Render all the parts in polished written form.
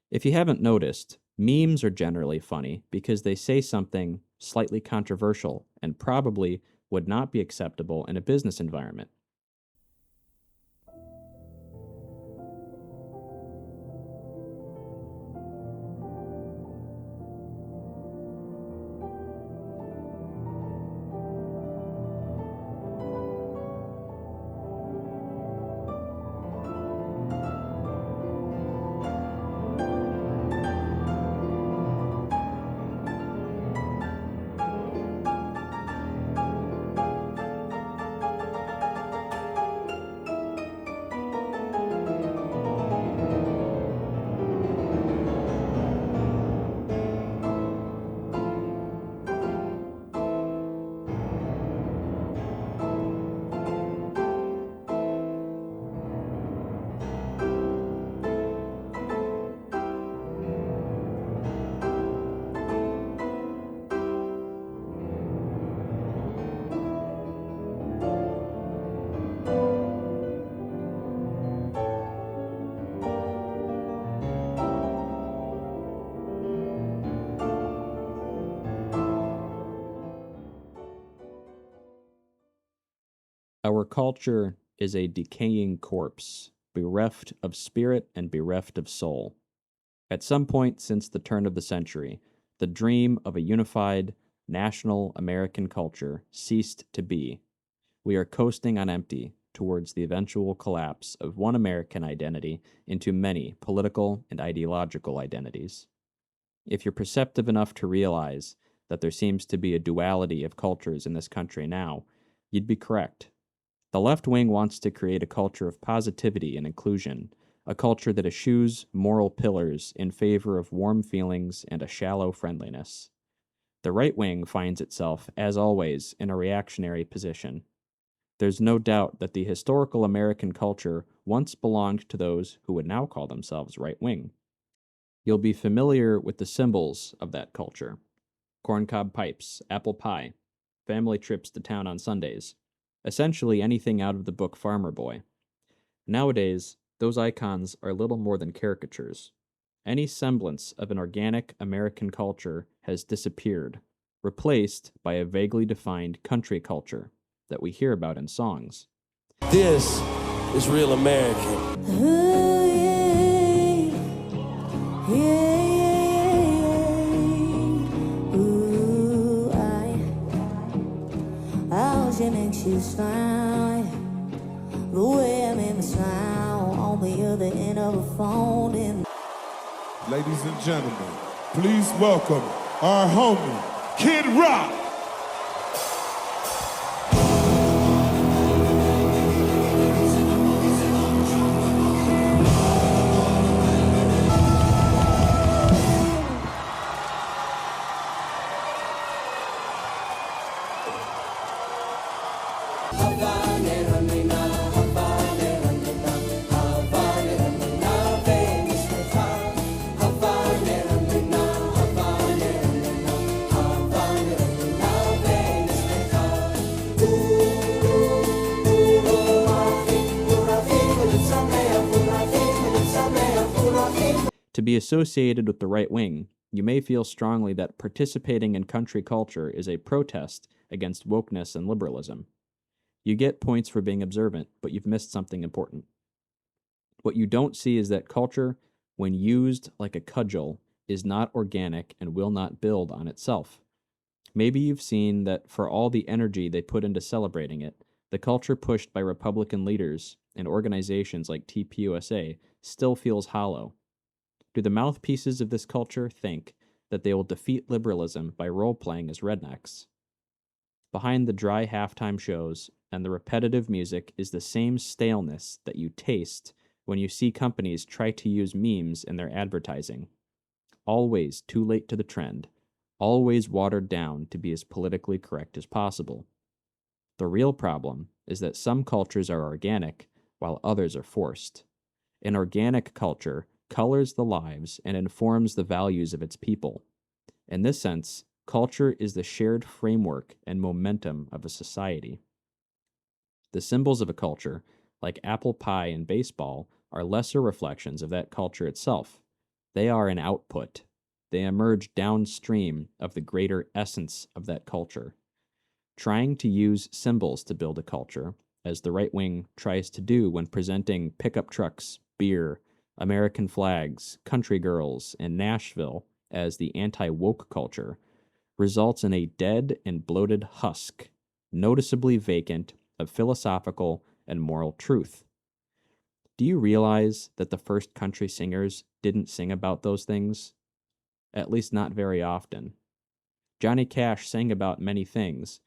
If you haven't noticed, memes are generally funny because they say something slightly controversial and probably would not be acceptable in a business environment. Our culture is a decaying corpse, bereft of spirit and bereft of soul. At some point since the turn of the century, the dream of a unified, national American culture ceased to be. We are coasting on empty towards the eventual collapse of one American identity into many political and ideological identities. If you're perceptive enough to realize that there seems to be a duality of cultures in this country now, you'd be correct. The left wing wants to create a culture of positivity and inclusion, a culture that eschews moral pillars in favor of warm feelings and a shallow friendliness. The right wing finds itself, as always, in a reactionary position. There's no doubt that the historical American culture once belonged to those who would now call themselves right wing. You'll be familiar with the symbols of that culture: corncob pipes, apple pie, family trips to town on Sundays, essentially anything out of the book Farmer Boy. Nowadays, those icons are little more than caricatures. Any semblance of an organic American culture has disappeared, replaced by a vaguely defined country culture that we hear about in songs. This is real American. She makes you smile, the way I made me smile on the other end of a phone. Ladies and gentlemen, please welcome our homie, Kid Rock. To be associated with the right wing, you may feel strongly that participating in country culture is a protest against wokeness and liberalism. You get points for being observant, but you've missed something important. What you don't see is that culture, when used like a cudgel, is not organic and will not build on itself. Maybe you've seen that for all the energy they put into celebrating it, the culture pushed by Republican leaders and organizations like TPUSA still feels hollow. Do the mouthpieces of this culture think that they will defeat liberalism by role-playing as rednecks? Behind the dry halftime shows and the repetitive music is the same staleness that you taste when you see companies try to use memes in their advertising. Always too late to the trend, always watered down to be as politically correct as possible. The real problem is that some cultures are organic while others are forced. An organic culture colors the lives and informs the values of its people. In this sense, culture is the shared framework and momentum of a society. The symbols of a culture, like apple pie and baseball, are lesser reflections of that culture itself. They are an output. They emerge downstream of the greater essence of that culture. Trying to use symbols to build a culture, as the right wing tries to do when presenting pickup trucks, beer, American flags, country girls, and Nashville as the anti-woke culture, results in a dead and bloated husk, noticeably vacant of philosophical and moral truth. Do you realize that the first country singers didn't sing about those things? At least not very often. Johnny Cash sang about many things,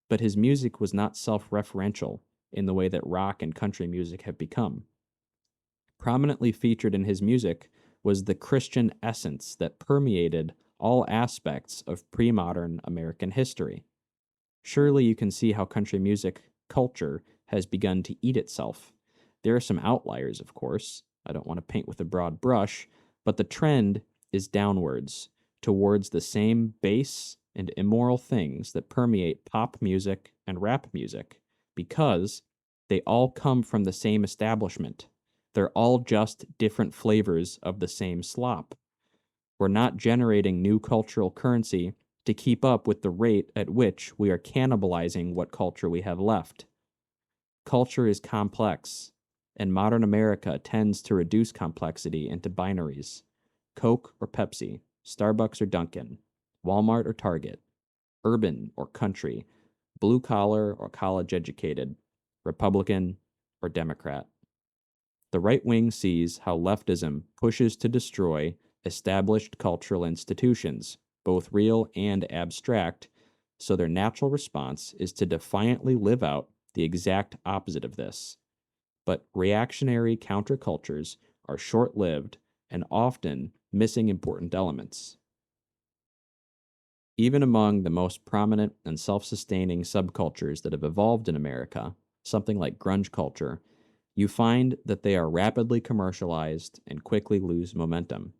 but his music was not self-referential in the way that rock and country music have become. Prominently featured in his music was the Christian essence that permeated all aspects of pre-modern American history. Surely you can see how country music culture has begun to eat itself. There are some outliers, of course. I don't want to paint with a broad brush, but the trend is downwards, towards the same base and immoral things that permeate pop music and rap music, because they all come from the same establishment. They're all just different flavors of the same slop. We're not generating new cultural currency to keep up with the rate at which we are cannibalizing what culture we have left. Culture is complex, and modern America tends to reduce complexity into binaries: Coke or Pepsi, Starbucks or Dunkin', Walmart or Target, urban or country, blue collar or college educated, Republican or Democrat. The right wing sees how leftism pushes to destroy established cultural institutions, both real and abstract, so their natural response is to defiantly live out the exact opposite of this. But reactionary countercultures are short-lived and often missing important elements. Even among the most prominent and self-sustaining subcultures that have evolved in America, something like grunge culture, you find that they are rapidly commercialized and quickly lose momentum.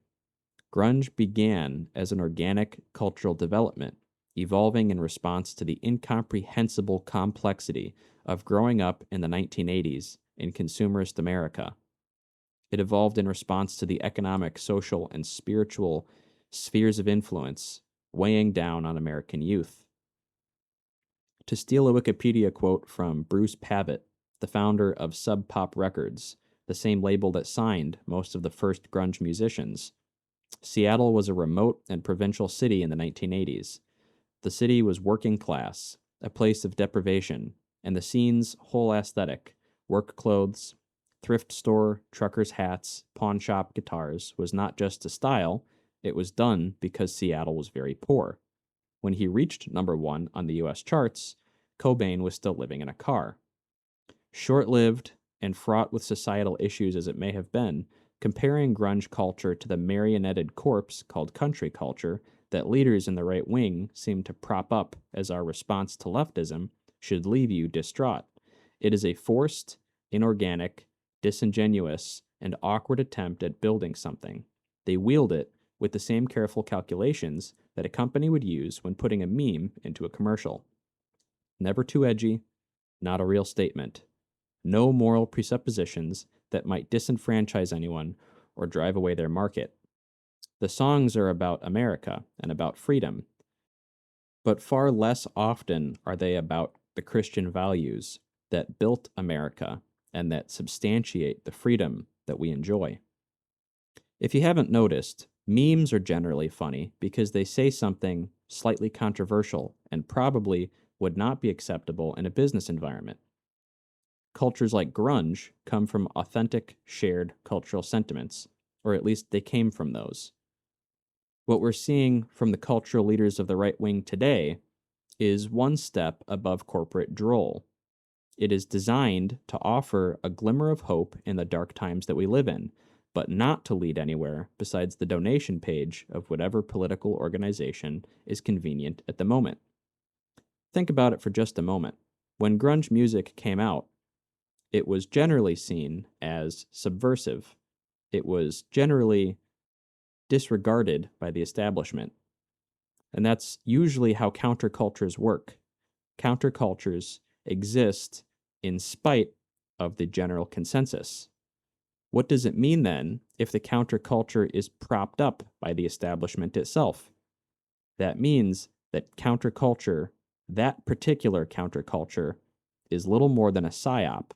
Grunge began as an organic cultural development, evolving in response to the incomprehensible complexity of growing up in the 1980s in consumerist America. It evolved in response to the economic, social, and spiritual spheres of influence weighing down on American youth. To steal a Wikipedia quote from Bruce Pavitt, the founder of Sub Pop Records, the same label that signed most of the first grunge musicians, Seattle was a remote and provincial city in the 1980s. The city was working class, a place of deprivation, and the scene's whole aesthetic, work clothes, thrift store, truckers' hats, pawn shop guitars, was not just a style, it was done because Seattle was very poor. When he reached number 1 on the US charts, Cobain was still living in a car. Short-lived and fraught with societal issues as it may have been, comparing grunge culture to the marionetted corpse called country culture that leaders in the right wing seem to prop up as our response to leftism should leave you distraught. It is a forced, inorganic, disingenuous, and awkward attempt at building something. They wield it with the same careful calculations that a company would use when putting a meme into a commercial. Never too edgy, not a real statement. No moral presuppositions that might disenfranchise anyone or drive away their market. The songs are about America and about freedom, but far less often are they about the Christian values that built America and that substantiate the freedom that we enjoy. If you haven't noticed, memes are generally funny because they say something slightly controversial and probably would not be acceptable in a business environment. Cultures like grunge come from authentic, shared cultural sentiments, or at least they came from those. What we're seeing from the cultural leaders of the right wing today is one step above corporate droll. It is designed to offer a glimmer of hope in the dark times that we live in, but not to lead anywhere besides the donation page of whatever political organization is convenient at the moment. Think about it for just a moment. When grunge music came out, it was generally seen as subversive. It was generally disregarded by the establishment. And that's usually how countercultures work. Countercultures exist in spite of the general consensus. What does it mean then if the counterculture is propped up by the establishment itself? That means that counterculture, that particular counterculture, is little more than a psyop.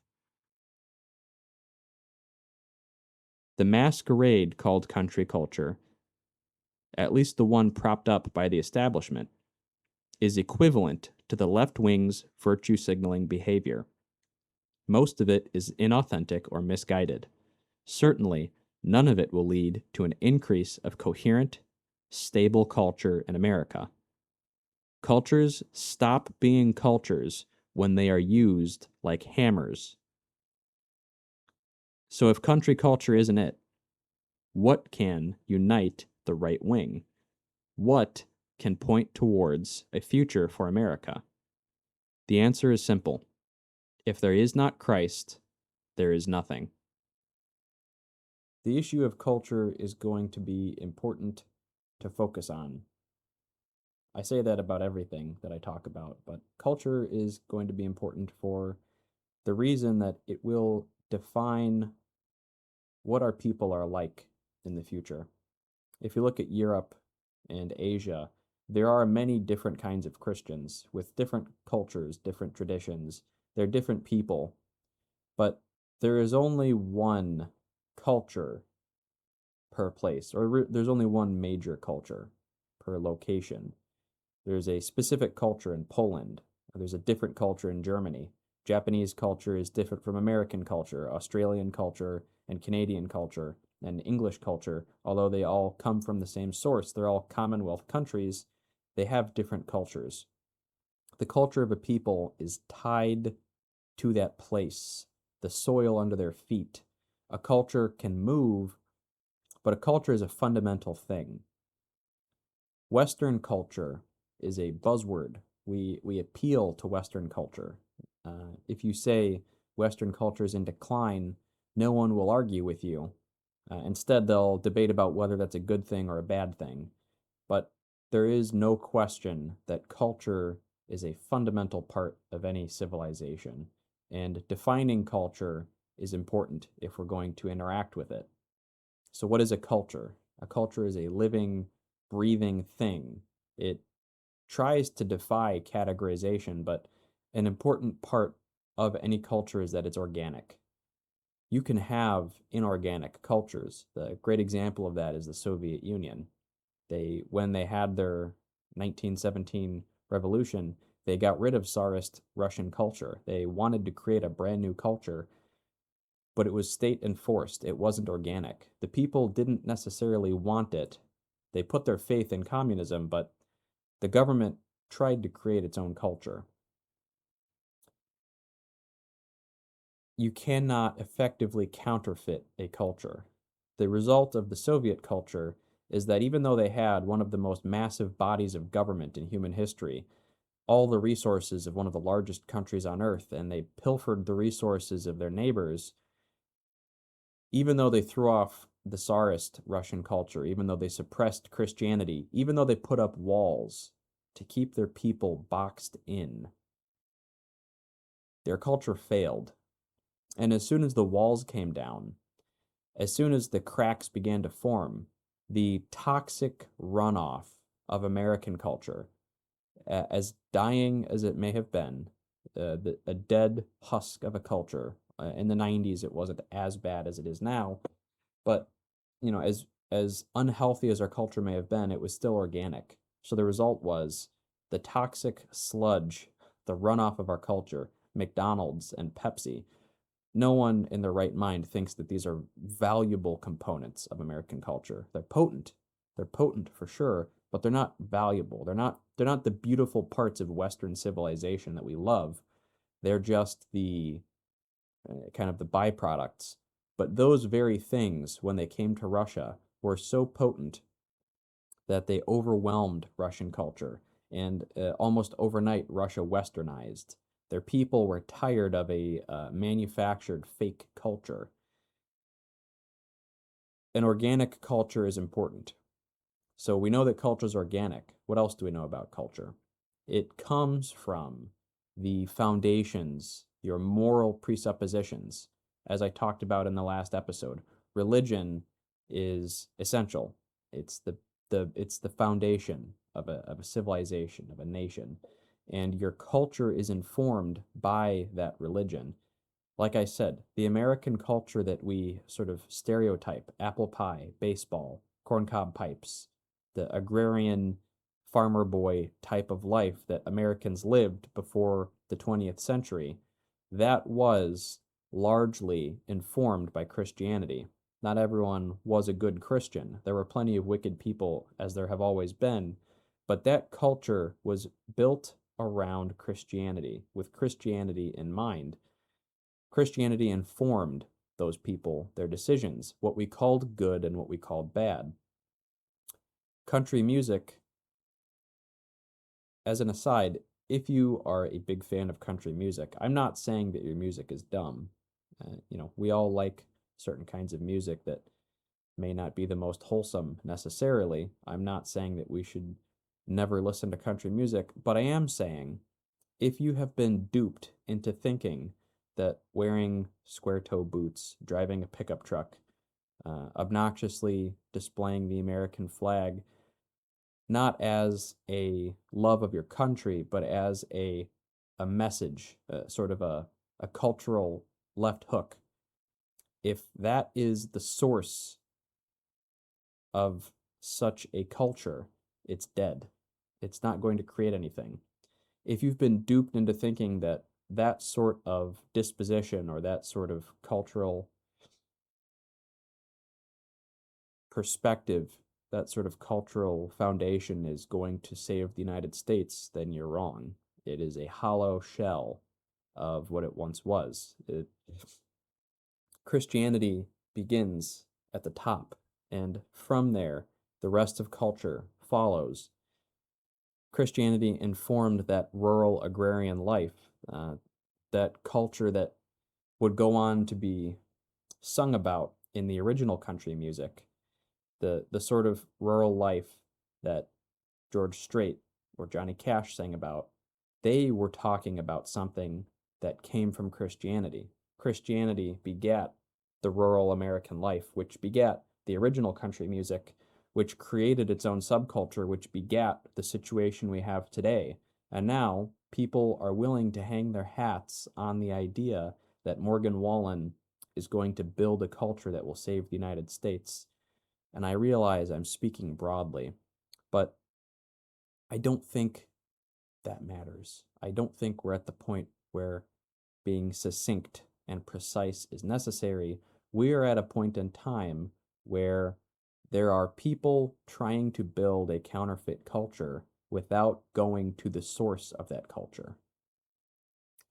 The masquerade called country culture, at least the one propped up by the establishment, is equivalent to the left wing's virtue signaling behavior. Most of it is inauthentic or misguided. Certainly, none of it will lead to an increase of coherent, stable culture in America. Cultures stop being cultures when they are used like hammers. So if country culture isn't it, what can unite the right wing? What can point towards a future for America? The answer is simple. If there is not Christ, there is nothing. The issue of culture is going to be important to focus on. I say that about everything that I talk about, but culture is going to be important for the reason that it will define what our people are like in the future. If you look at Europe and Asia, there are many different kinds of Christians with different cultures, different traditions. They're different people, but there is only one culture per place, or there's only one major culture per location. There's a specific culture in Poland, or there's a different culture in Germany. Japanese culture is different from American culture, Australian culture, and Canadian culture, and English culture. Although they all come from the same source, they're all Commonwealth countries, they have different cultures. The culture of a people is tied to that place, the soil under their feet. A culture can move, but a culture is a fundamental thing. Western culture is a buzzword. We appeal to Western culture. If you say Western culture is in decline, no one will argue with you. Instead, they'll debate about whether that's a good thing or a bad thing. But there is no question that culture is a fundamental part of any civilization, and defining culture is important if we're going to interact with it. So what is a culture? A culture is a living, breathing thing. It tries to defy categorization, but an important part of any culture is that it's organic. You can have inorganic cultures. The great example of that is the Soviet Union. When they had their 1917 revolution, they got rid of Tsarist Russian culture. They wanted to create a brand new culture, but it was state enforced. It wasn't organic. The people didn't necessarily want it. They put their faith in communism, but the government tried to create its own culture. You cannot effectively counterfeit a culture. The result of the Soviet culture is that even though they had one of the most massive bodies of government in human history, all the resources of one of the largest countries on earth, and they pilfered the resources of their neighbors, even though they threw off the Tsarist Russian culture, even though they suppressed Christianity, even though they put up walls to keep their people boxed in, their culture failed. And as soon as the walls came down, as soon as the cracks began to form, the toxic runoff of American culture, as dying as it may have been, a dead husk of a culture. In the 90s, it wasn't as bad as it is now, but as unhealthy as our culture may have been, it was still organic. So the result was the toxic sludge, the runoff of our culture, McDonald's and Pepsi. No one in their right mind thinks that these are valuable components of American culture. They're potent. They're potent for sure, but they're not valuable. They're not the beautiful parts of Western civilization that we love. They're just the kind of the byproducts. But those very things, when they came to Russia, were so potent that they overwhelmed Russian culture, and almost overnight Russia westernized. Their people were tired of a manufactured fake culture. An organic culture is important. So we know that culture is organic. What else do we know about culture? It comes from the foundations, your moral presuppositions as I talked about in the last episode, religion is essential. It's the foundation of a civilization, of a nation, and your culture is informed by that religion. Like I said, the American culture that we sort of stereotype, apple pie, baseball, corncob pipes, the agrarian farmer boy type of life that Americans lived before the 20th century, that was largely informed by Christianity. Not everyone was a good Christian. There were plenty of wicked people, as there have always been, but that culture was built around Christianity, with Christianity in mind. Christianity informed those people, their decisions, what we called good and what we called bad. Country music, as an aside, if you are a big fan of country music, I'm not saying that your music is dumb. We all like certain kinds of music that may not be the most wholesome necessarily. I'm not saying that we should never listen to country music, but I am saying if you have been duped into thinking that wearing square toe boots, driving a pickup truck, obnoxiously displaying the American flag, not as a love of your country, but as a message, sort of a cultural left hook. If that is the source of such a culture, it's dead. It's not going to create anything. If you've been duped into thinking that that sort of disposition or that sort of cultural perspective, that sort of cultural foundation is going to save the United States, then you're wrong. It is a hollow shell of what it once was. Christianity begins at the top, and from there, the rest of culture follows. Christianity informed that rural agrarian life, that culture that would go on to be sung about in the original country music, the sort of rural life that George Strait or Johnny Cash sang about. They were talking about something that came from Christianity. Christianity begat the rural American life, which begat the original country music, which created its own subculture, which begat the situation we have today. And now people are willing to hang their hats on the idea that Morgan Wallen is going to build a culture that will save the United States. And I realize I'm speaking broadly, but I don't think that matters. I don't think we're at the point where being succinct and precise is necessary. We are at a point in time where there are people trying to build a counterfeit culture without going to the source of that culture.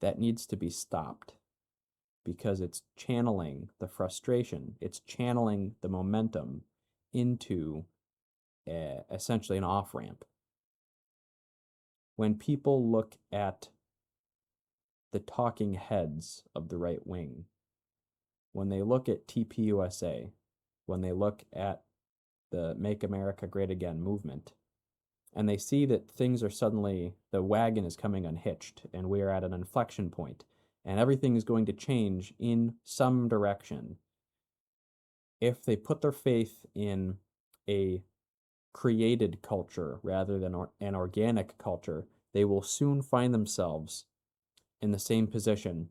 That needs to be stopped because it's channeling the frustration, it's channeling the momentum into essentially an off-ramp. When people look at the talking heads of the right wing, when they look at TPUSA, when they look at the Make America Great Again movement, and they see that things are suddenly, the wagon is coming unhitched, and we are at an inflection point, and everything is going to change in some direction. If they put their faith in a created culture rather than an organic culture, they will soon find themselves in the same position,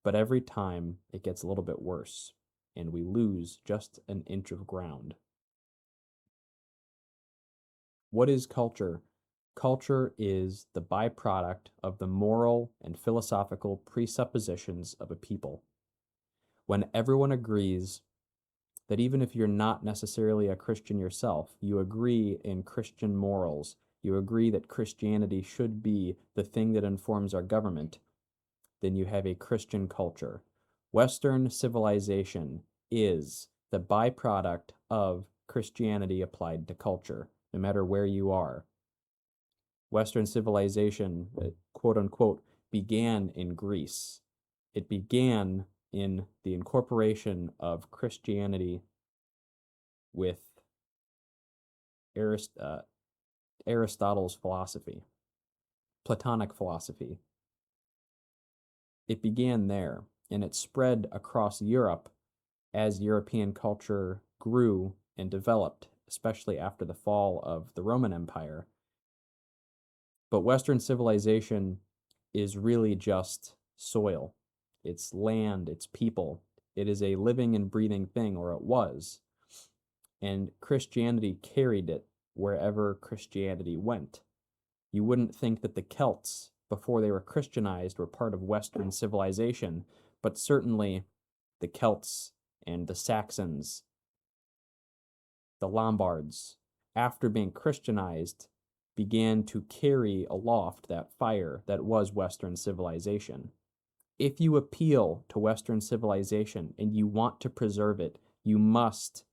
but every time it gets a little bit worse, and we lose just an inch of ground. What is culture? Culture is the byproduct of the moral and philosophical presuppositions of a people. When everyone agrees that even if you're not necessarily a Christian yourself, you agree in Christian morals, you agree that Christianity should be the thing that informs our government, then you have a Christian culture. Western civilization is the byproduct of Christianity applied to culture, no matter where you are. Western civilization, quote unquote, began in Greece. It began in the incorporation of Christianity with Aristotle's philosophy, Platonic philosophy. It began there. and it spread across Europe as European culture grew and developed, especially after the fall of the Roman Empire. But Western civilization is really just soil. It's land, it's people. It is a living and breathing thing, or it was. And Christianity carried it wherever Christianity went. You wouldn't think that the Celts, before they were Christianized, were part of Western civilization, but certainly the Celts and the Saxons, the Lombards, after being Christianized, began to carry aloft that fire that was Western civilization. If you appeal to Western civilization and you want to preserve it, you must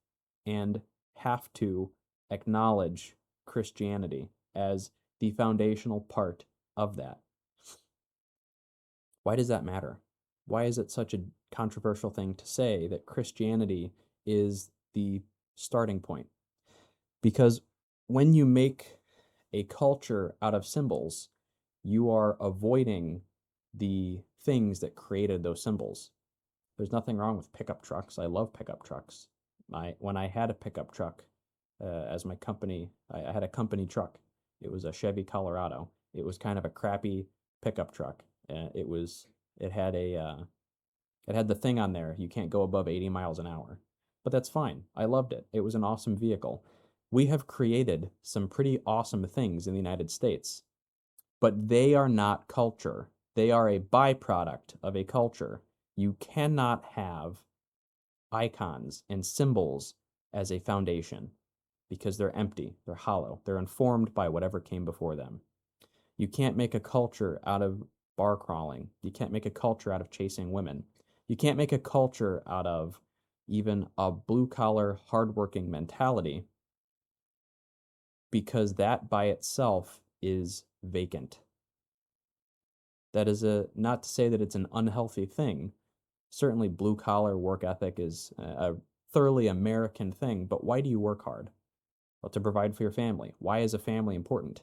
and have to acknowledge Christianity as the foundational part of that. Why does that matter? Why is it such a controversial thing to say that Christianity is the starting point? Because when you make a culture out of symbols, you are avoiding the things that created those symbols. There's nothing wrong with pickup trucks. I love pickup trucks. When I had a pickup truck as my company, I had a company truck. It was a Chevy Colorado. It was kind of a crappy pickup truck. It had the thing on there. You can't go above 80 miles an hour. But that's fine. I loved it. It was an awesome vehicle. We have created some pretty awesome things in the United States, but they are not culture. They are a byproduct of a culture. You cannot have icons and symbols as a foundation because they're empty, they're hollow, they're informed by whatever came before them. You can't make a culture out of bar crawling. You can't make a culture out of chasing women. You can't make a culture out of even a blue-collar, hardworking mentality, because that by itself is vacant. That is not to say that it's an unhealthy thing. Certainly blue-collar work ethic is a thoroughly American thing, but why do you work hard? Well, to provide for your family. Why is a family important?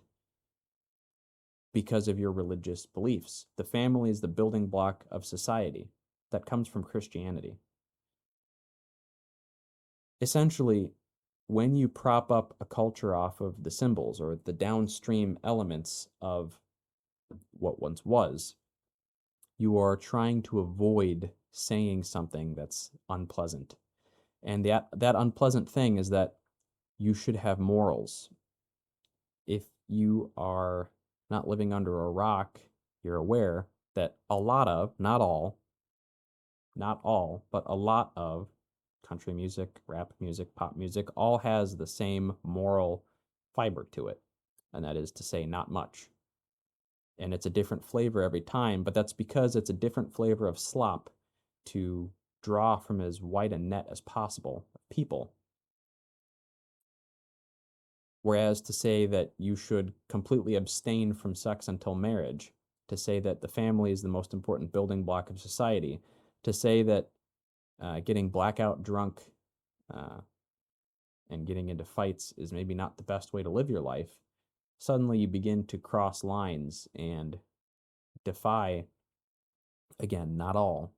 Because of your religious beliefs. The family is the building block of society. That comes from Christianity. Essentially, when you prop up a culture off of the symbols or the downstream elements of what once was, you are trying to avoid saying something that's unpleasant. And that unpleasant thing is that you should have morals. If you are not living under a rock, you're aware that a lot of, not all, but a lot of country music, rap music, pop music, all has the same moral fiber to it. And that is to say, not much. And it's a different flavor every time, but that's because it's a different flavor of slop to draw from as wide a net as possible of people. Whereas to say that you should completely abstain from sex until marriage, to say that the family is the most important building block of society, to say that getting blackout drunk and getting into fights is maybe not the best way to live your life, suddenly you begin to cross lines and defy, again, not all,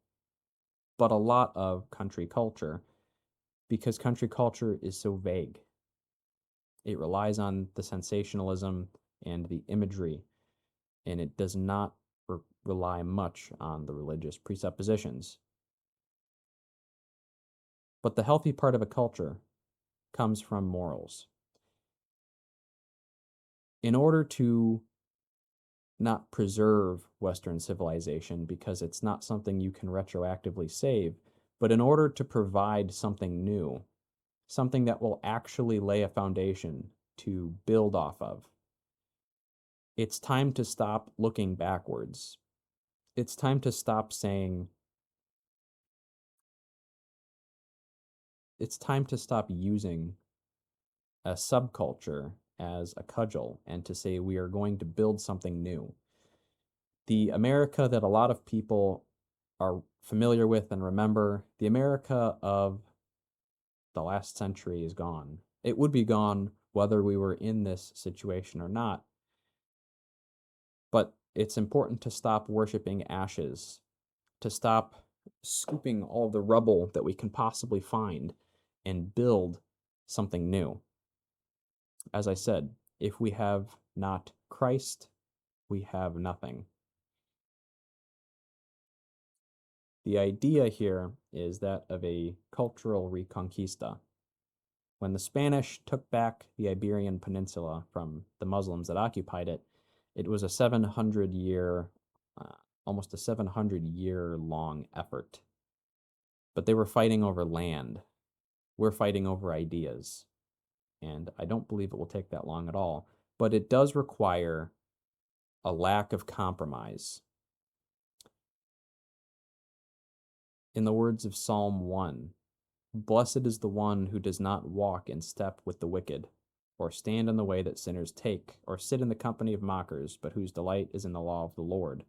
but a lot of country culture, because country culture is so vague. It relies on the sensationalism and the imagery, and it does not rely much on the religious presuppositions. But the healthy part of a culture comes from morals. In order to not preserve Western civilization, because it's not something you can retroactively save, but in order to provide something new, something that will actually lay a foundation to build off of, it's time to stop looking backwards. It's time to stop saying, it's time to stop using a subculture as a cudgel and to say we are going to build something new. The America that a lot of people are familiar with and remember, the America of the last century is gone. It would be gone whether we were in this situation or not. But it's important to stop worshiping ashes, to stop scooping all the rubble that we can possibly find and build something new. As I said, if we have not Christ, we have nothing. The idea here is that of a cultural reconquista. When the Spanish took back the Iberian Peninsula from the Muslims that occupied it, it was a 700-year, almost a 700-year-long effort. But they were fighting over land. We're fighting over ideas. And I don't believe it will take that long at all. But it does require a lack of compromise. In the words of Psalm 1, "Blessed is the one who does not walk in step with the wicked, or stand in the way that sinners take, or sit in the company of mockers, but whose delight is in the law of the Lord,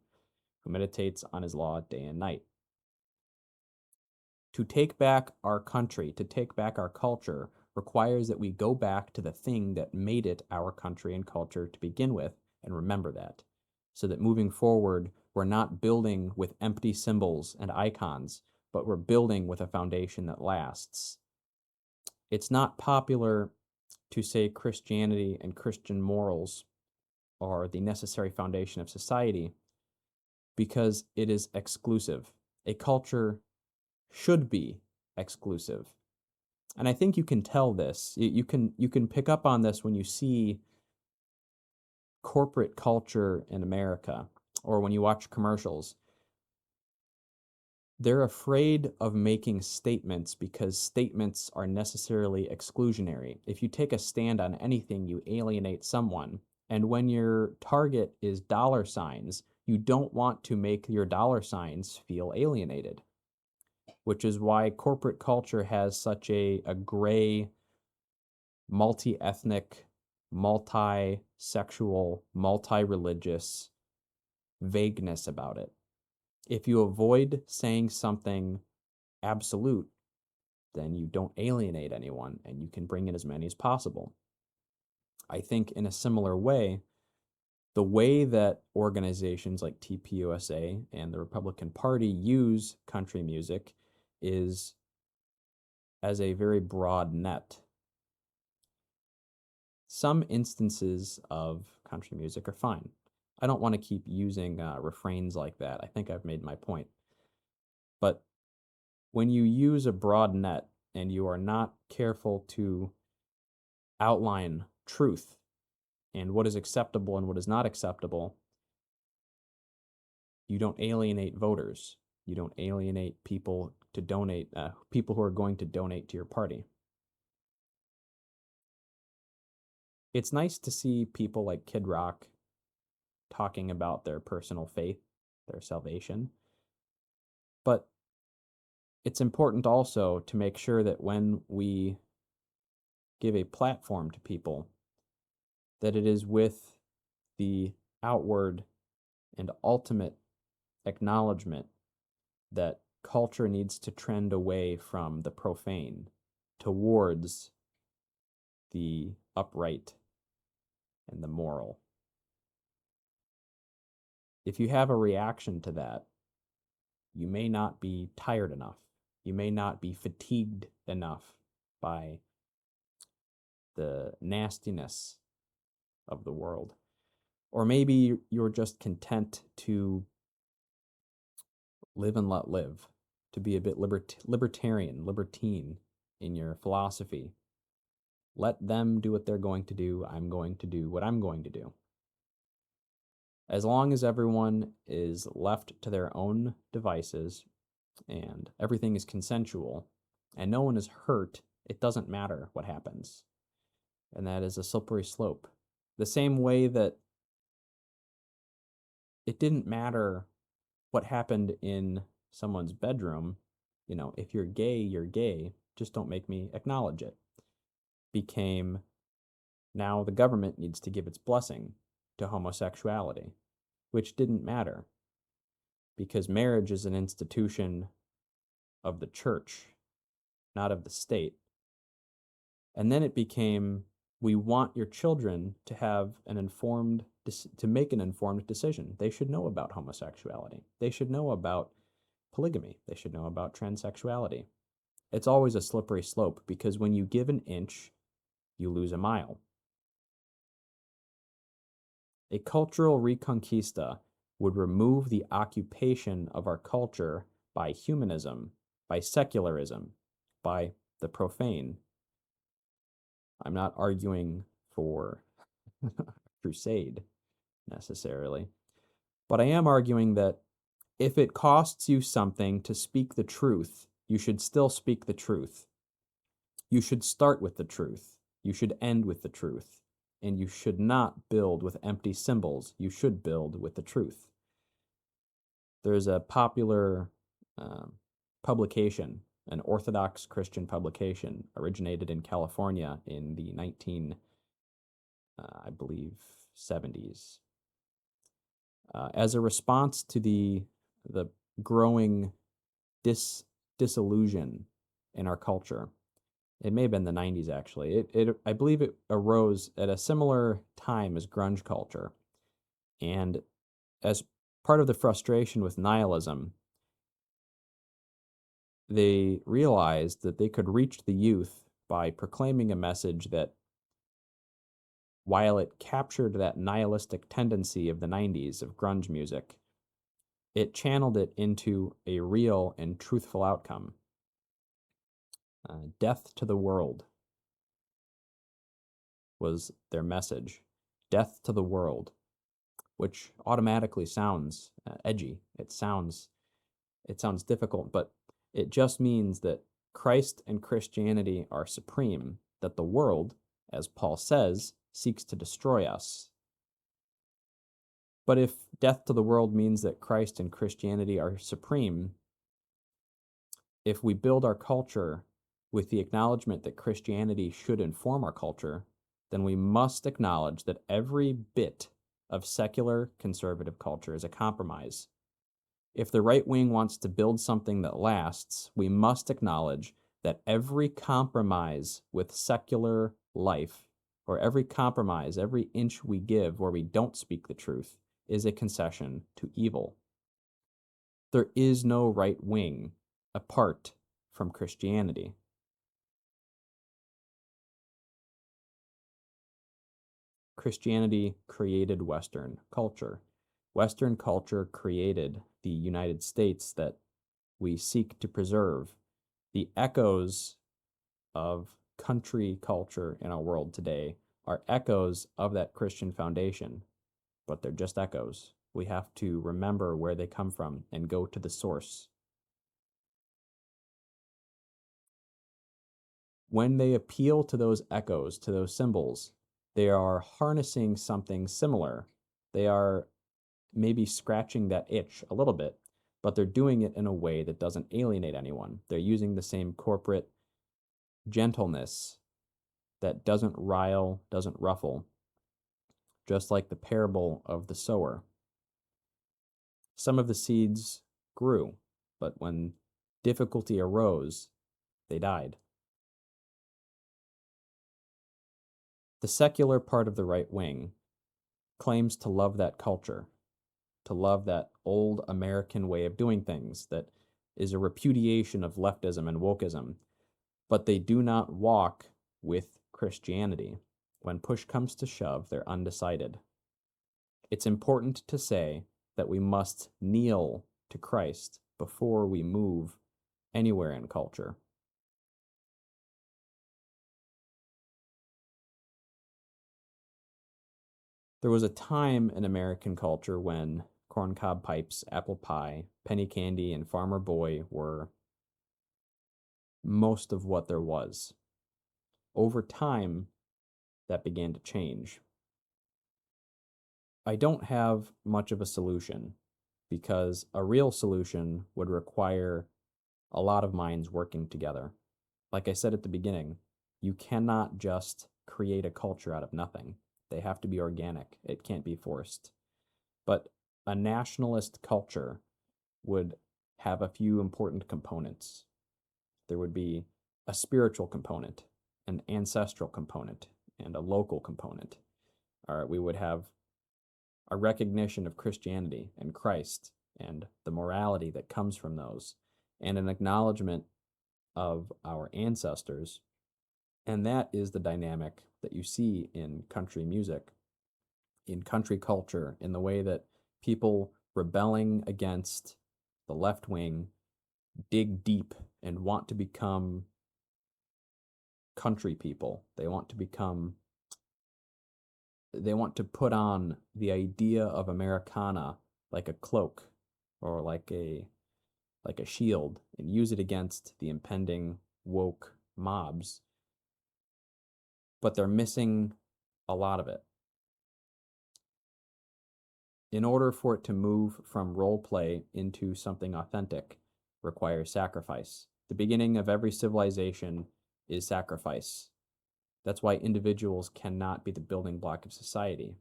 who meditates on his law day and night." To take back our country, to take back our culture, requires that we go back to the thing that made it our country and culture to begin with, and remember that, so that moving forward, we're not building with empty symbols and icons, but we're building with a foundation that lasts. It's not popular to say Christianity and Christian morals are the necessary foundation of society because it is exclusive. A culture should be exclusive. And I think you can tell this. You can pick up on this when you see corporate culture in America or when you watch commercials. They're afraid of making statements because statements are necessarily exclusionary. If you take a stand on anything, you alienate someone. And when your target is dollar signs, you don't want to make your dollar signs feel alienated, which is why corporate culture has such a gray, multi-ethnic, multi-sexual, multi-religious vagueness about it. If you avoid saying something absolute, then you don't alienate anyone and you can bring in as many as possible. I think in a similar way, the way that organizations like TPUSA and the Republican Party use country music is as a very broad net. Some instances of country music are fine. I don't want to keep using refrains like that. I think I've made my point. But when you use a broad net and you are not careful to outline truth and what is acceptable and what is not acceptable, you don't alienate voters. You don't alienate people to donate, people who are going to donate to your party. It's nice to see people like Kid Rock talking about their personal faith, their salvation. But it's important also to make sure that when we give a platform to people, that it is with the outward and ultimate acknowledgement that culture needs to trend away from the profane towards the upright and the moral. If you have a reaction to that, you may not be tired enough. You may not be fatigued enough by the nastiness of the world. Or maybe you're just content to live and let live, to be a bit libertarian, libertine in your philosophy. Let them do what they're going to do. I'm going to do what I'm going to do. As long as everyone is left to their own devices and everything is consensual and no one is hurt, it doesn't matter what happens. And that is a slippery slope. The same way that it didn't matter what happened in someone's bedroom, if you're gay, just don't make me acknowledge it, became now the government needs to give its blessing to homosexuality, which didn't matter because marriage is an institution of the church, not of the state. And then it became, we want your children to have to make an informed decision. They should know about homosexuality. They should know about polygamy. They should know about transsexuality. It's always a slippery slope because when you give an inch, you lose a mile. A cultural reconquista would remove the occupation of our culture by humanism, by secularism, by the profane. I'm not arguing for crusade necessarily, but I am arguing that if it costs you something to speak the truth, you should still speak the truth. You should start with the truth. You should end with the truth. And you should not build with empty symbols. You should build with the truth. There's a popular publication, an Orthodox Christian publication, originated in California in the 70s. As a response to the growing disillusion in our culture. It may have been the 90s, actually. I believe it arose at a similar time as grunge culture. And as part of the frustration with nihilism, they realized that they could reach the youth by proclaiming a message that, while it captured that nihilistic tendency of the 90s of grunge music, it channeled it into a real and truthful outcome. Death to the world was their message. Death to the world, which automatically sounds edgy. It sounds difficult, but it just means that Christ and Christianity are supreme, that the world, as Paul says, seeks to destroy us. But if death to the world means that Christ and Christianity are supreme, if we build our culture with the acknowledgement that Christianity should inform our culture, then we must acknowledge that every bit of secular conservative culture is a compromise. If the right wing wants to build something that lasts, we must acknowledge that every compromise with secular life, or every compromise, every inch we give where we don't speak the truth, is a concession to evil. There is no right wing apart from Christianity. Christianity created Western culture. Western culture created the United States that we seek to preserve. The echoes of country culture in our world today are echoes of that Christian foundation, but they're just echoes. We have to remember where they come from and go to the source. When they appeal to those echoes, to those symbols, they are harnessing something similar. They are maybe scratching that itch a little bit, but they're doing it in a way that doesn't alienate anyone. They're using the same corporate gentleness that doesn't rile, doesn't ruffle, just like the parable of the sower. Some of the seeds grew, but when difficulty arose, they died. The secular part of the right wing claims to love that culture, to love that old American way of doing things that is a repudiation of leftism and wokeism, but they do not walk with Christianity. When push comes to shove, they're undecided. It's important to say that we must kneel to Christ before we move anywhere in culture. There was a time in American culture when corncob pipes, apple pie, penny candy, and farmer boy were most of what there was. Over time, that began to change. I don't have much of a solution because a real solution would require a lot of minds working together. Like I said at the beginning, you cannot just create a culture out of nothing. They have to be organic. It can't be forced. But a nationalist culture would have a few important components. There would be a spiritual component, an ancestral component, and a local component. We would have a recognition of Christianity and Christ and the morality that comes from those, and an acknowledgement of our ancestors. And that is the dynamic that you see in country music, in country culture, in the way that people rebelling against the left wing dig deep and want to become country people. They want to put on the idea of Americana like a cloak or like a shield and use it against the impending woke mobs. But they're missing a lot of it. In order for it to move from role play into something authentic requires sacrifice. The beginning of every civilization is sacrifice. That's why individuals cannot be the building block of society,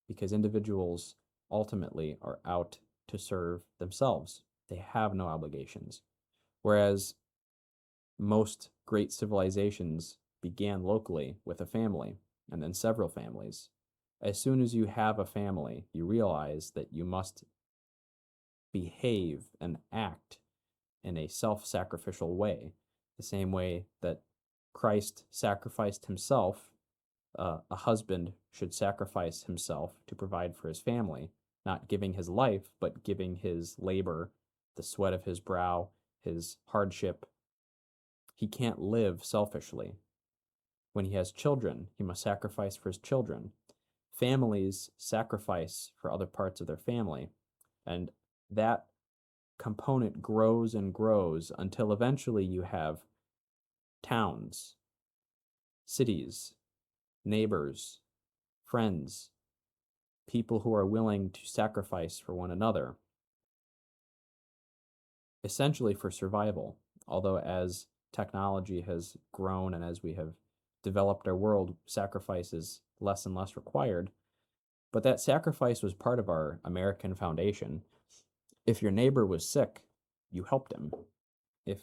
because individuals ultimately are out to serve themselves. They have no obligations. Whereas most great civilizations began locally with a family and then several families. As soon as you have a family, you realize that you must behave and act in a self-sacrificial way, the same way that Christ sacrificed himself. A husband should sacrifice himself to provide for his family, not giving his life, but giving his labor, the sweat of his brow, his hardship. He can't live selfishly. When he has children, he must sacrifice for his children. Families sacrifice for other parts of their family, and that component grows and grows until eventually you have towns, cities, neighbors, friends, people who are willing to sacrifice for one another, essentially for survival. Although as technology has grown and as we have developed our world, sacrifice is less and less required. But that sacrifice was part of our American foundation. If your neighbor was sick, you helped him. If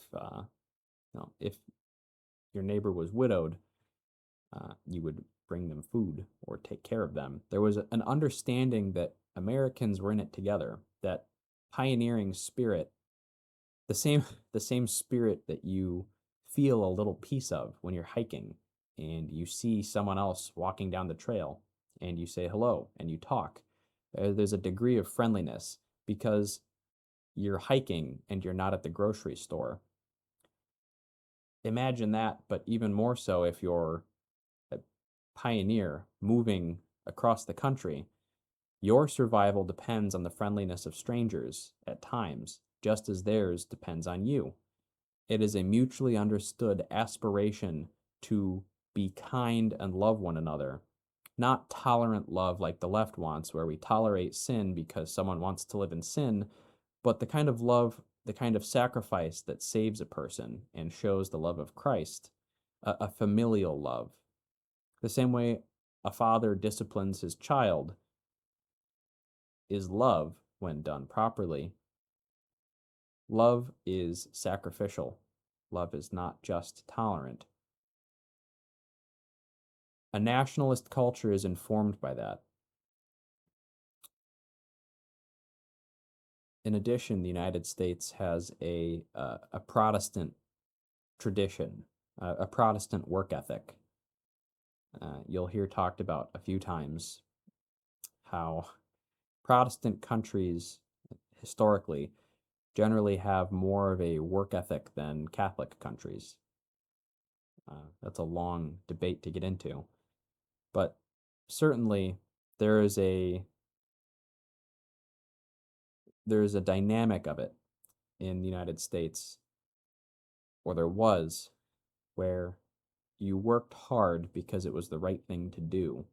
your neighbor was widowed, you would bring them food or take care of them. There was an understanding that Americans were in it together, that pioneering spirit, the same spirit that you feel a little piece of when you're hiking and you see someone else walking down the trail and you say hello and you talk. There's a degree of friendliness because you're hiking and you're not at the grocery store. Imagine that, but even more so if you're a pioneer moving across the country. Your survival depends on the friendliness of strangers at times, just as theirs depends on you. It is a mutually understood aspiration to be kind and love one another, not tolerant love like the left wants, where we tolerate sin because someone wants to live in sin, but the kind of love, the kind of sacrifice that saves a person and shows the love of Christ, a familial love. The same way a father disciplines his child is love when done properly. Love is sacrificial. Love is not just tolerant. A nationalist culture is informed by that. In addition, the United States has a Protestant tradition, a Protestant work ethic. You'll hear talked about a few times how Protestant countries historically generally have more of a work ethic than Catholic countries. That's a long debate to get into. But certainly there is a dynamic of it in the United States, or there was, where you worked hard because it was the right thing to do.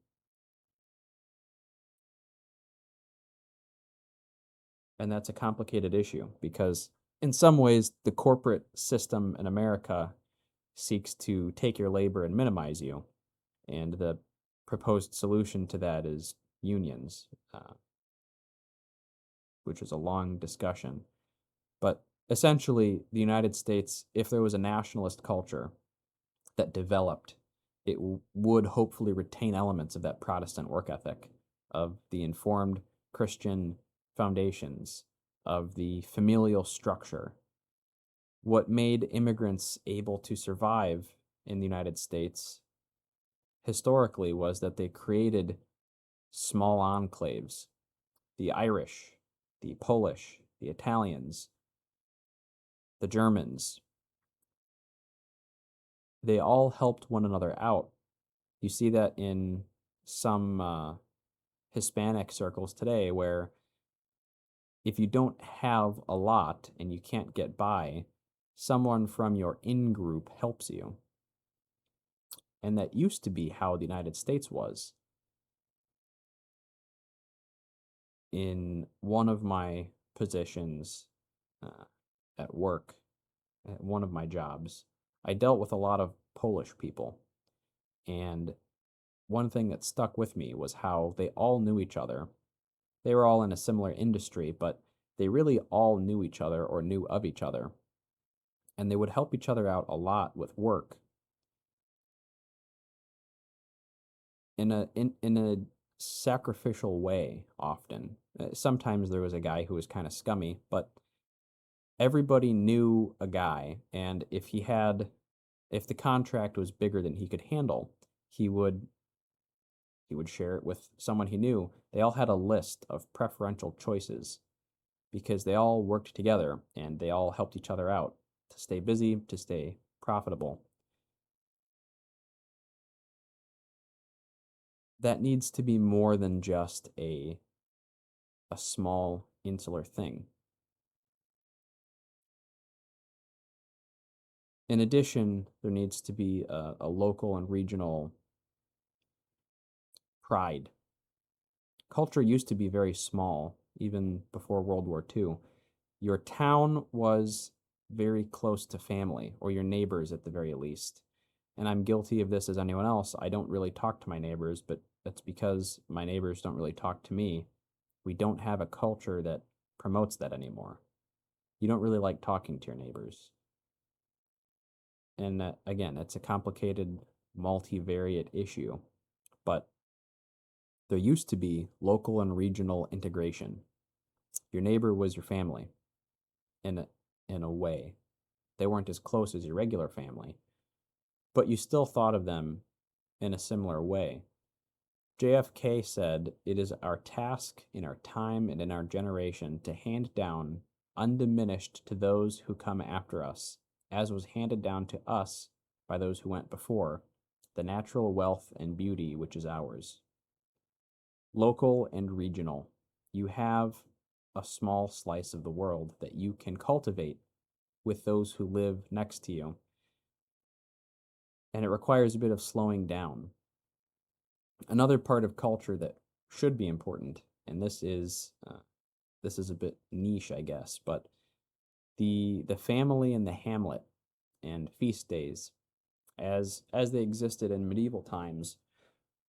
And that's a complicated issue because in some ways the corporate system in America seeks to take your labor and minimize you. And the proposed solution to that is unions, which is a long discussion. But essentially, the United States, if there was a nationalist culture that developed, it would hopefully retain elements of that Protestant work ethic, of the informed Christian foundations, of the familial structure. What made immigrants able to survive in the United States historically was that they created small enclaves. The Irish, the Polish, the Italians, the Germans, they all helped one another out. You see that in some Hispanic circles today, where if you don't have a lot and you can't get by, someone from your in-group helps you. And that used to be how the United States was. In one of my positions at work, at one of my jobs, I dealt with a lot of Polish people. And one thing that stuck with me was how they all knew each other. They were all in a similar industry, but they really all knew each other or knew of each other. And they would help each other out a lot with work. In a sacrificial way, often. Sometimes there was a guy who was kind of scummy, but everybody knew a guy, and if the contract was bigger than he could handle, he would share it with someone he knew. They all had a list of preferential choices because they all worked together and they all helped each other out to stay busy, to stay profitable. That needs to be more than just a small insular thing. In addition, there needs to be a local and regional pride. Culture used to be very small, even before World War II. Your town was very close to family, or your neighbors at the very least. And I'm guilty of this as anyone else. I don't really talk to my neighbors, but that's because my neighbors don't really talk to me. We don't have a culture that promotes that anymore. You don't really like talking to your neighbors. And again, it's a complicated, multivariate issue, but there used to be local and regional integration. Your neighbor was your family, in a way. They weren't as close as your regular family, but you still thought of them in a similar way. JFK said, "It is our task in our time and in our generation to hand down, undiminished to those who come after us, as was handed down to us by those who went before, the natural wealth and beauty which is ours." Local and regional. You have a small slice of the world that you can cultivate with those who live next to you. And it requires a bit of slowing down. Another part of culture that should be important, and this is a bit niche, I guess, but the family and the hamlet and feast days, as they existed in medieval times,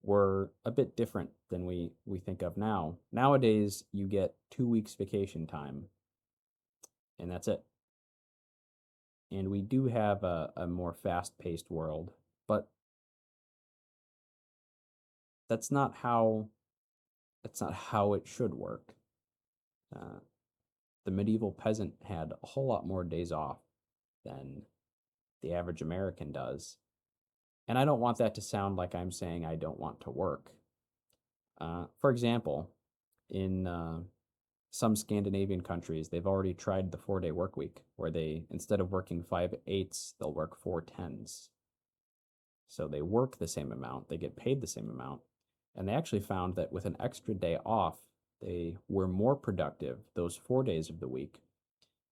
were a bit different than we think of now. Nowadays, you get 2 weeks vacation time, and that's it. And we do have a more fast-paced world, but that's not how it should work. The medieval peasant had a whole lot more days off than the average American does. And I don't want that to sound like I'm saying I don't want to work. For example, in some Scandinavian countries, they've already tried the 4-day work week, where they, instead of working 5/8, they'll work 4/10s. So they work the same amount, they get paid the same amount, and they actually found that with an extra day off, they were more productive those 4 days of the week,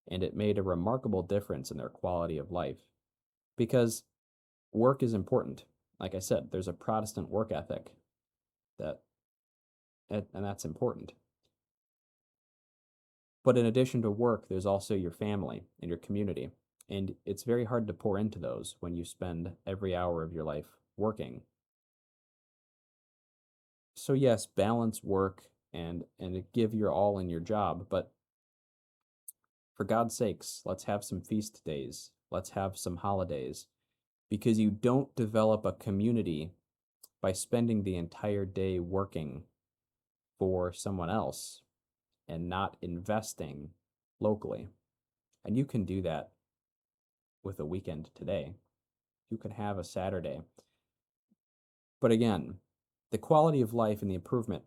and it made a remarkable difference in their quality of life. Because work is important. Like I said, there's a Protestant work ethic and that's important. But in addition to work, there's also your family and your community. And it's very hard to pour into those when you spend every hour of your life working. So yes, balance work and give your all in your job, but for God's sakes, let's have some feast days. Let's have some holidays, because you don't develop a community by spending the entire day working for someone else and not investing locally. And you can do that with a weekend today. You can have a Saturday. But again, the quality of life and the improvement,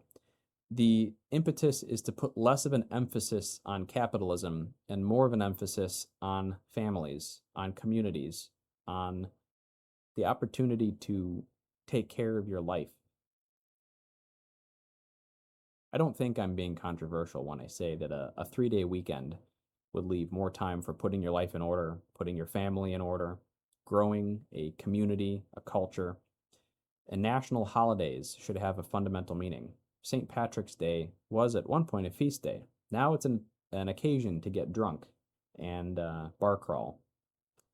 the impetus is to put less of an emphasis on capitalism and more of an emphasis on families, on communities, on the opportunity to take care of your life. I don't think I'm being controversial when I say that a 3-day weekend would leave more time for putting your life in order, putting your family in order, growing a community, a culture. And national holidays should have a fundamental meaning. St. Patrick's Day was at one point a feast day. Now it's an occasion to get drunk and bar crawl.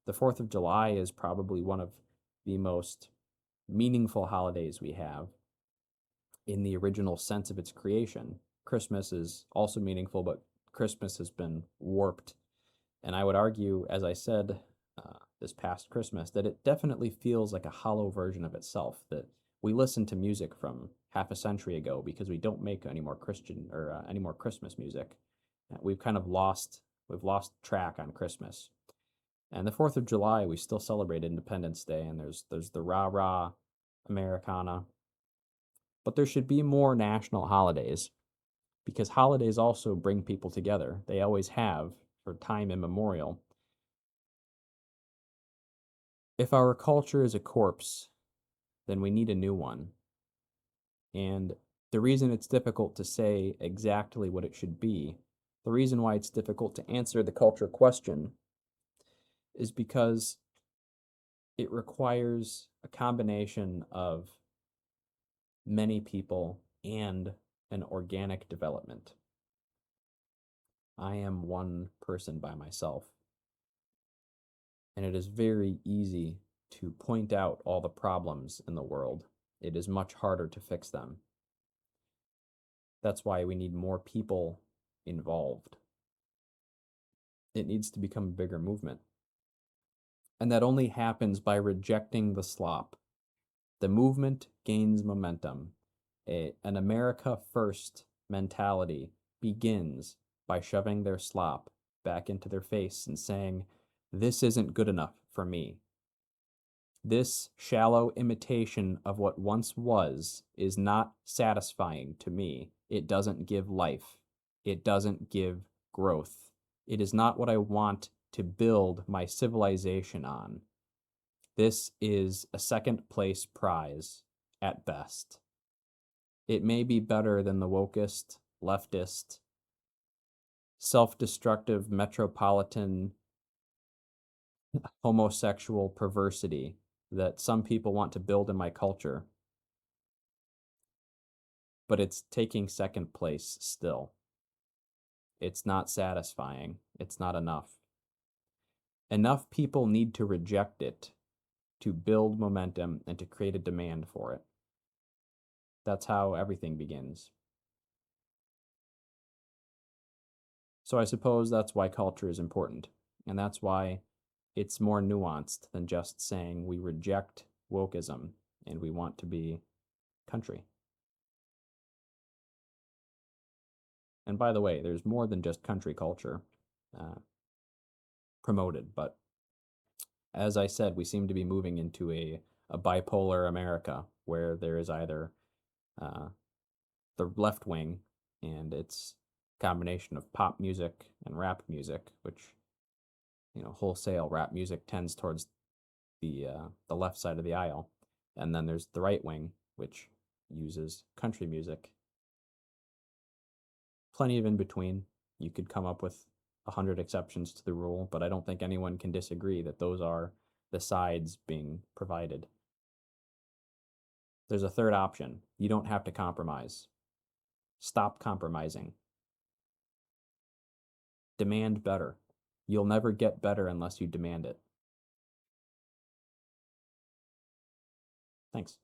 The 4th of July is probably one of the most meaningful holidays we have in the original sense of its creation. Christmas is also meaningful, but Christmas has been warped. And I would argue, as I said this past Christmas, that it definitely feels like a hollow version of itself, that we listen to music from half a century ago because we don't make any more Christian or any more Christmas music. We've kind of lost track on Christmas. And the 4th of July, we still celebrate Independence Day, and there's the rah-rah Americana. But there should be more national holidays, because holidays also bring people together. They always have, for time immemorial. If our culture is a corpse, then we need a new one. And the reason it's difficult to say exactly what it should be, the reason why it's difficult to answer the culture question, is because it requires a combination of many people and an organic development. I am one person by myself, and it is very easy to point out all the problems in the world. It is much harder to fix them. That's why we need more people involved. It needs to become a bigger movement. And that only happens by rejecting the slop. The movement gains momentum. An America First mentality begins by shoving their slop back into their face and saying, "This isn't good enough for me. This shallow imitation of what once was is not satisfying to me. It doesn't give life. It doesn't give growth. It is not what I want to build my civilization on. This is a second place prize at best. It may be better than the wokest, leftist, self-destructive metropolitan homosexual perversity that some people want to build in my culture, but it's taking second place still. It's not satisfying. It's not enough. Enough people need to reject it to build momentum and to create a demand for it. That's how everything begins. So I suppose that's why culture is important, and that's why it's more nuanced than just saying we reject wokeism and we want to be country. And by the way, there's more than just country culture promoted, but as I said, we seem to be moving into a bipolar America where there is either the left wing and its combination of pop music and rap music, which, wholesale rap music tends towards the left side of the aisle. And then there's the right wing, which uses country music. Plenty of in between. You could come up with 100 exceptions to the rule, but I don't think anyone can disagree that those are the sides being provided. There's a third option. You don't have to compromise. Stop compromising. Demand better. You'll never get better unless you demand it. Thanks.